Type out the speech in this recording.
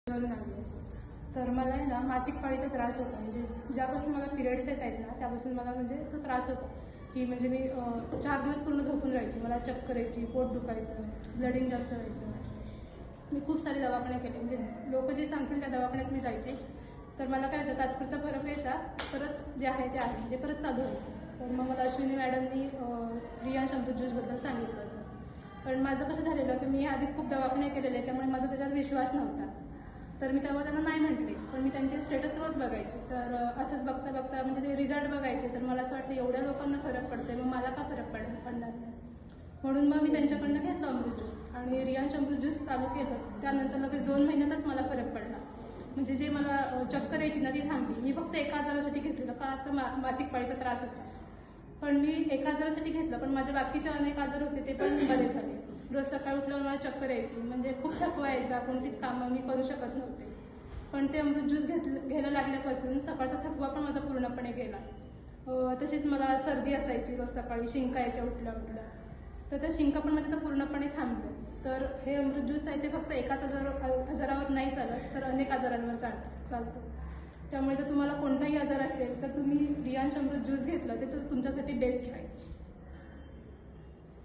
वरून आली. तर मला आहे ना मासिक पाळीचा त्रास होता. म्हणजे ज्यापासून मला पिरियड्स येत आहेत ना त्यापासून मला म्हणजे तो त्रास होता की म्हणजे मी 4 दिवस पूर्ण झोपून राहायची. मला चक्कर यायची, पोट दुखायचं, ब्लडिंग जास्त व्हायचं. मी खूप सारे दवाखाने केले. म्हणजे लोक जे सांगतील त्या दवाखान्यात मी जायचे. तर मला काय व्हायचं, तात्पुरता फरक यायचा, परत जे आहे ते आहे म्हणजे परत चालू व्हायचं. तर मग मला अश्विनी मॅडमनी रियांश अमृत ज्यूसबद्दल सांगितलं होतं. पण माझं कसं झालेलं की मी आधी खूप दवाखाने केलेले, त्यामुळे माझा त्याच्यावर विश्वास नव्हता. तर मी तेव्हा त्यांना नाही म्हटले, पण मी त्यांचे स्टेटस रोज बघायचे. तर असंच बघता बघता म्हणजे ते रिझल्ट बघायचे. तर मला असं वाटतं एवढ्या लोकांना फरक पडतोय, मग मला का फरक पडणार नाही. म्हणून मग मी त्यांच्याकडनं घेतलं अमृत ज्यूस आणि रियांश अमृत ज्यूस चालू केलं. त्यानंतर लगेच 2 महिन्यातच मला फरक पडला. म्हणजे जे मला चक्कर यायची ना ती थांबली. मी फक्त एका आजारासाठी घेतलेलं का तर मासिक पाळीचा त्रास होता. पण मी एका आजारासाठी घेतलं, पण माझे बाकीचे अनेक आजार होते ते पण बरे झाले. रोज सकाळी उठल्यावर मला चक्कर यायची, म्हणजे खूप थकवा यायचा, कोणतीच कामं मी करू शकत नव्हते. पण ते अमृत ज्यूस घ्यायला लागल्यापासून सकाळचा थकवा पण माझा पूर्णपणे गेला. तशीच मला सर्दी असायची रोज सकाळी, शिंका यायच्या उठल्या उठल्या. तर त्या शिंका पण माझ्या पूर्णपणे थांबल्या. तर हे अमृत ज्यूस आहे ते फक्त एकाच आजारावर नाही चालत, तर अनेक आजारांवर चालतं. त्यामुळे जर तुम्हाला कोणताही आजार असेल तर तुम्ही रियांश अमृत ज्यूस घेतलं ते तर तुमच्यासाठी बेस्ट राहील.